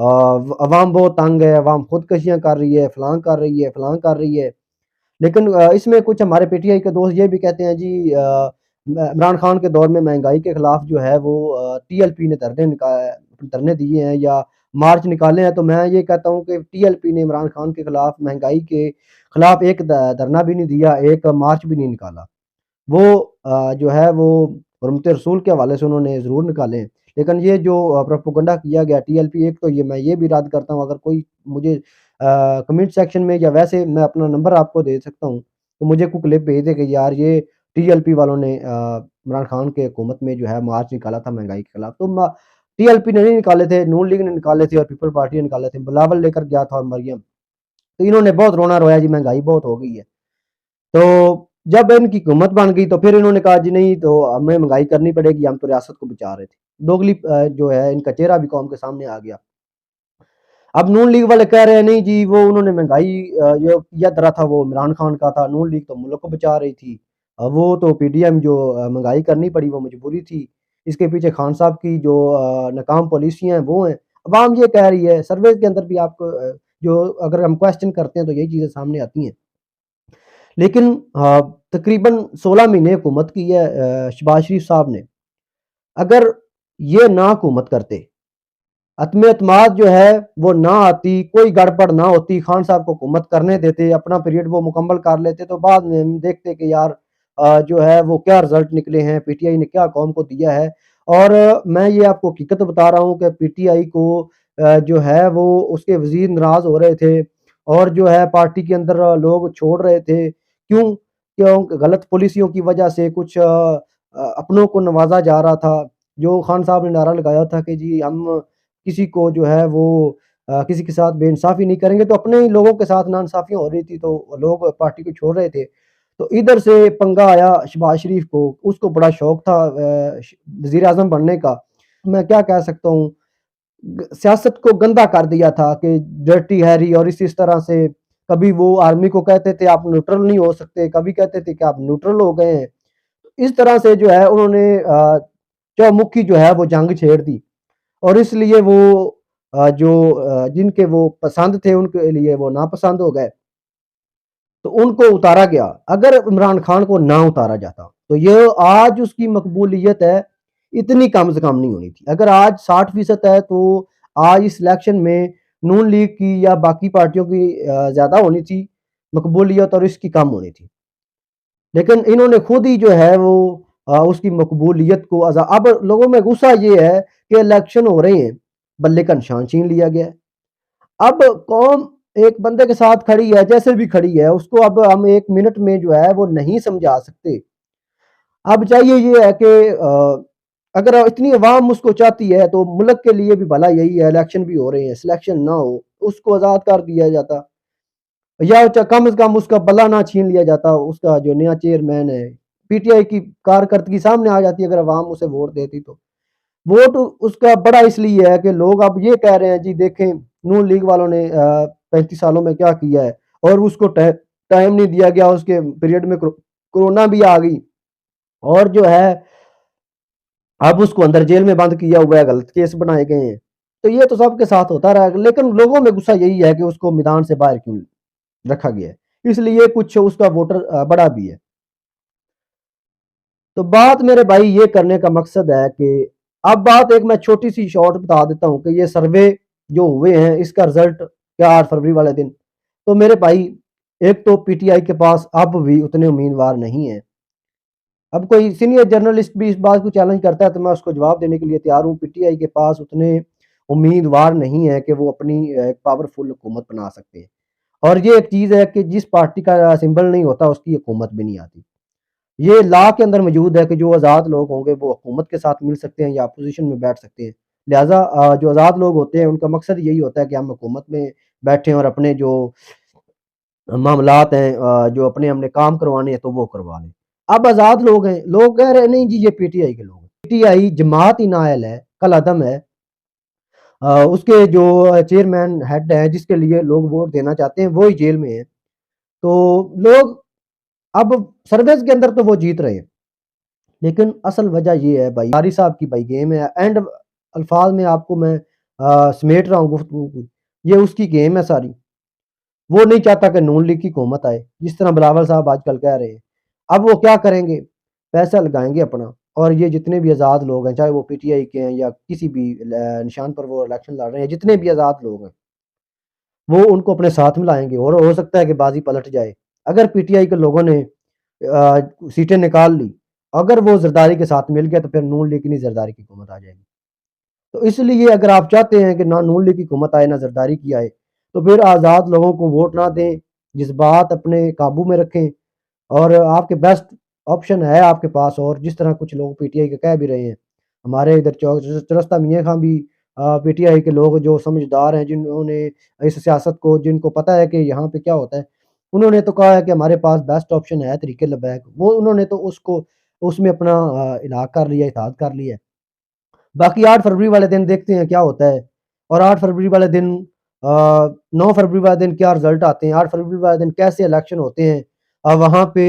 عوام بہت تنگ ہے، عوام خودکشیاں کر رہی ہے، فلاں کر رہی ہے، فلاں کر رہی ہے۔ لیکن اس میں کچھ ہمارے پی ٹی آئی کے دوست یہ بھی کہتے ہیں جی عمران خان کے دور میں مہنگائی کے خلاف جو ہے وہ ٹی ایل پی نے دھرنے دیے ہیں یا مارچ نکالے ہیں، تو میں یہ کہتا ہوں کہ ٹی ایل پی نے عمران خان کے خلاف مہنگائی کے خلاف ایک دھرنا بھی نہیں دیا، ایک مارچ بھی نہیں نکالا۔ وہ جو ہے وہ حرمت رسول کے حوالے سے انہوں نے ضرور نکالے ہیں، لیکن یہ جو پروپیگنڈا کیا گیا ٹی ایل پی، ایک تو یہ میں یہ بھی رد کرتا ہوں، اگر کوئی مجھے کمنٹ سیکشن میں یا ویسے میں اپنا نمبر آپ کو دے سکتا ہوں تو مجھے کوئی کلپ بھیج دے کہ یار یہ ٹی ایل پی والوں نے عمران خان کے حکومت میں جو ہے مارچ نکالا تھا مہنگائی کے خلاف، تو ٹی ایل پی نے نہیں نکالے تھے، نون لیگ نے نکالے تھے اور پیپل پارٹی نے نکالے تھے، بلاول لے کر گیا تھا اور مریم، تو انہوں نے بہت رونا رویا جی مہنگائی بہت ہو گئی ہے۔ تو جب ان کی حکومت بن گئی تو پھر انہوں نے کہا جی نہیں تو ہمیں مہنگائی کرنی پڑے گی، ہم تو ریاست کو بچا رہے تھے، دوگلی جو ہے ان کا چہرہ بھی قوم کے سامنے آ گیا۔ اب نون لیگ والے کہہ رہے ہیں نہیں جی وہ انہوں نے مہنگائی جو کیا درا تھا وہ عمران خان کا تھا، نون لیگ تو ملک کو بچا رہی تھی، وہ تو پی ڈی ایم جو مہنگائی کرنی پڑی وہ مجبوری تھی، اس کے پیچھے خان صاحب کی جو ناکام پالیسیاں ہیں وہ ہیں۔ عوام یہ کہہ رہی ہے، سرویز کے اندر بھی آپ کو جو اگر ہم کویسچن کرتے ہیں تو یہی چیزیں سامنے آتی ہیں۔ لیکن تقریباً 16 مہینے حکومت کی ہے شہباز شریف صاحب نے، اگر یہ نہ حکومت کرتے، عدم اعتماد جو ہے وہ نہ آتی، کوئی گڑبڑ نہ ہوتی، خان صاحب کو حکومت کرنے دیتے، اپنا پیریڈ وہ مکمل کر لیتے، تو بعد میں ہم دیکھتے کہ یار جو ہے وہ کیا رزلٹ نکلے ہیں، پی ٹی آئی نے کیا قوم کو دیا ہے۔ اور میں یہ آپ کو حقیقت بتا رہا ہوں کہ پی ٹی آئی کو جو ہے وہ اس کے وزیر ناراض ہو رہے تھے اور جو ہے پارٹی کے اندر لوگ چھوڑ رہے تھے، کیوں غلط پالیسیوں کی وجہ سے کچھ اپنوں کو نوازا جا رہا تھا۔ جو خان صاحب نے نعرہ لگایا تھا کہ جی ہم کسی کو جو ہے وہ کسی کے ساتھ بے انصافی نہیں کریں گے، تو اپنے ہی لوگوں کے ساتھ ناانصافیاں ہو رہی تھی تو لوگ پارٹی کو چھوڑ رہے تھے، تو ادھر سے پنگا آیا شہباز شریف کو، اس کو بڑا شوق تھا وزیر اعظم بننے کا۔ میں کیا کہہ سکتا ہوں، سیاست کو گندا کر دیا تھا کہ ڈرٹی ہیری، اور اس طرح سے کبھی وہ آرمی کو کہتے تھے آپ نیوٹرل نہیں ہو سکتے، کبھی کہتے تھے کہ آپ نیوٹرل ہو گئے ہیں، اس طرح سے جو ہے انہوں نے چومکھی جو ہے وہ جنگ چھیڑ دی، اور اس لیے وہ جو جن کے وہ پسند تھے ان کے لیے وہ ناپسند ہو گئے، تو ان کو اتارا گیا۔ اگر عمران خان کو نہ اتارا جاتا تو یہ آج اس کی مقبولیت ہے اتنی کم سے کم نہیں ہونی تھی۔ اگر آج 60% ہے تو آج اس الیکشن میں نون لیگ کی یا باقی پارٹیوں کی زیادہ ہونی تھی مقبولیت، اور اس کی کم ہونی تھی، لیکن انہوں نے خود ہی جو ہے وہ اس کی مقبولیت کو اب لوگوں میں غصہ یہ ہے کہ الیکشن ہو رہے ہیں، بلے کا نشان چھین لیا گیا ہے۔ اب قوم ایک بندے کے ساتھ کھڑی ہے، جیسے بھی کھڑی ہے، اس کو اب ہم 1 منٹ میں جو ہے وہ نہیں سمجھا سکتے۔ اب چاہیے یہ ہے کہ اگر اتنی عوام اس کو چاہتی ہے تو ملک کے لیے بھی بھلا یہی ہے، الیکشن بھی ہو رہے ہیں، سلیکشن نہ ہو، اس کو آزاد کر دیا جاتا، یا کم از کم اس کا بلا نہ چھین لیا جاتا، اس کا جو نیا چیئرمین ہے، پی ٹی آئی کی کارکردگی سامنے آ جاتی اگر عوام اسے ووٹ دیتی تو۔ ووٹ اس کا بڑا اس لیے ہے کہ لوگ اب یہ کہہ رہے ہیں جی دیکھیں نون لیگ والوں نے 35 سالوں میں کیا کیا ہے، اور اس کو ٹائم نہیں دیا گیا، اس کے پیریڈ میں کورونا بھی آ گئی، اور جو ہے اب اس کو اندر جیل میں بند کیا ہوا ہے، غلط کیس بنائے گئے ہیں، تو یہ تو سب کے ساتھ ہوتا رہا، لیکن لوگوں میں غصہ یہی ہے کہ اس کو میدان سے باہر کیوں رکھا گیا ہے، اس لیے کچھ اس کا ووٹر بڑا بھی ہے۔ تو بات میرے بھائی یہ کرنے کا مقصد ہے کہ اب بات ایک میں چھوٹی سی شارٹ بتا دیتا ہوں کہ یہ سروے جو ہوئے ہیں اس کا رزلٹ کیا 8 فروری والے دن، تو میرے بھائی ایک تو پی ٹی آئی کے پاس اب بھی اتنے امیدوار نہیں ہیں۔ اب کوئی سینئر جرنلسٹ بھی اس بات کو چیلنج کرتا ہے تو میں اس کو جواب دینے کے لیے تیار ہوں، پی ٹی آئی کے پاس اتنے امیدوار نہیں ہے کہ وہ اپنی ایک پاورفل حکومت بنا سکتے ہیں، اور یہ ایک چیز ہے کہ جس پارٹی کا سمبل نہیں ہوتا اس کی حکومت بھی نہیں آتی۔ یہ لا کے اندر موجود ہے کہ جو آزاد لوگ ہوں گے وہ حکومت کے ساتھ مل سکتے ہیں یا اپوزیشن میں بیٹھ سکتے ہیں، لہٰذا جو آزاد لوگ ہوتے ہیں ان کا مقصد یہی ہوتا ہے کہ ہم حکومت میں بیٹھیں اور اپنے جو معاملات ہیں جو اپنے ہم نے کام کروانے ہیں تو وہ کروا لیں۔ اب آزاد لوگ ہیں، لوگ کہہ رہے ہیں نہیں جی یہ پی ٹی آئی کے لوگ ہیں، پی ٹی آئی جماعت ہی نااہل ہے، کل عدم ہے، اس کے جو چیئرمین ہیڈ ہے جس کے لیے لوگ ووٹ دینا چاہتے ہیں وہی جیل میں ہیں، تو لوگ اب سروس کے اندر تو وہ جیت رہے ہیں، لیکن اصل وجہ یہ ہے بھائی قاری صاحب کی بھائی گیم ہے، اینڈ الفاظ میں آپ کو میں سمیٹ رہا ہوں گفتگو کو، یہ اس کی گیم ہے ساری۔ وہ نہیں چاہتا کہ نون لیگ کی حکومت آئے، جس طرح بلاول صاحب آج کل کہہ رہے ہیں۔ اب وہ کیا کریں گے؟ پیسہ لگائیں گے اپنا، اور یہ جتنے بھی آزاد لوگ ہیں، چاہے وہ پی ٹی آئی کے ہیں یا کسی بھی نشان پر وہ الیکشن لڑ رہے ہیں، جتنے بھی آزاد لوگ ہیں وہ ان کو اپنے ساتھ ملائیں گے، اور ہو سکتا ہے کہ بازی پلٹ جائے۔ اگر پی ٹی آئی کے لوگوں نے سیٹیں نکال لی، اگر وہ زرداری کے ساتھ مل گیا، تو پھر نون لیگ کی نہیں زرداری کی حکومت آ جائے گی۔ تو اس لیے اگر آپ چاہتے ہیں کہ نہ نون لیگ کی حکومت آئے نہ زرداری کی آئے، تو پھر آزاد لوگوں کو ووٹ نہ دیں، جذبات اپنے قابو میں رکھیں، اور آپ کے بیسٹ آپشن ہے آپ کے پاس۔ اور جس طرح کچھ لوگ پی ٹی آئی کے کہہ بھی رہے ہیں، ہمارے ادھر چرستہ میاں خان بھی پی ٹی آئی کے لوگ جو سمجھدار ہیں، جنہوں نے اس سیاست کو، جن کو پتہ ہے کہ یہاں پہ کیا ہوتا ہے، انہوں نے تو کہا ہے کہ ہمارے پاس بیسٹ آپشن ہے طریق لبیک، وہ انہوں نے تو اس میں اپنا علاج کر لیا، اتحاد کر لیا ہے۔ باقی 8 فروری والے دن دیکھتے ہیں کیا ہوتا ہے، اور 8 فروری والے دن 9 فروری والے دن کیا رزلٹ آتے ہیں، 8 فروری والے دن کیسے الیکشن ہوتے ہیں، وہاں پہ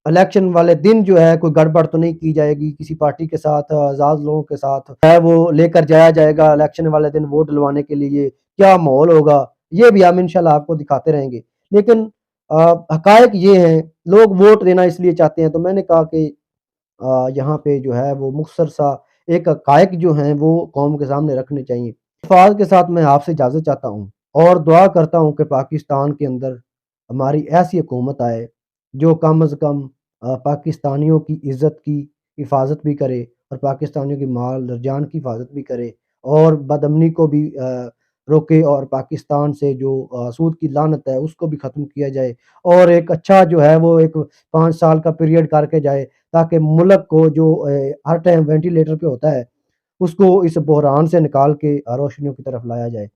الیکشن والے دن جو ہے کوئی گڑبڑ تو نہیں کی جائے گی کسی پارٹی کے ساتھ، آزاد لوگوں کے ساتھ ہے وہ لے کر جایا جائے گا الیکشن والے دن ووٹ ڈلوانے کے لیے، کیا ماحول ہوگا، یہ بھی ہم انشاءاللہ آپ کو دکھاتے رہیں گے۔ لیکن حقائق یہ ہیں، لوگ ووٹ دینا اس لیے چاہتے ہیں، تو میں نے کہا کہ یہاں پہ جو ہے وہ مختصر سا ایک حقائق جو ہیں وہ قوم کے سامنے رکھنے چاہیے۔ الفاظ کے ساتھ میں آپ سے اجازت چاہتا ہوں، اور دعا کرتا ہوں کہ پاکستان کے اندر ہماری ایسی حکومت آئے جو کم از کم پاکستانیوں کی عزت کی حفاظت بھی کرے، اور پاکستانیوں کی مال اور جان کی حفاظت بھی کرے، اور بدامنی کو بھی روکے، اور پاکستان سے جو سود کی لعنت ہے اس کو بھی ختم کیا جائے، اور ایک اچھا جو ہے وہ ایک 5 سال کا پیریڈ کر کے جائے، تاکہ ملک کو جو ہر ٹائم وینٹیلیٹر پہ ہوتا ہے اس کو اس بحران سے نکال کے روشنیوں کی طرف لایا جائے۔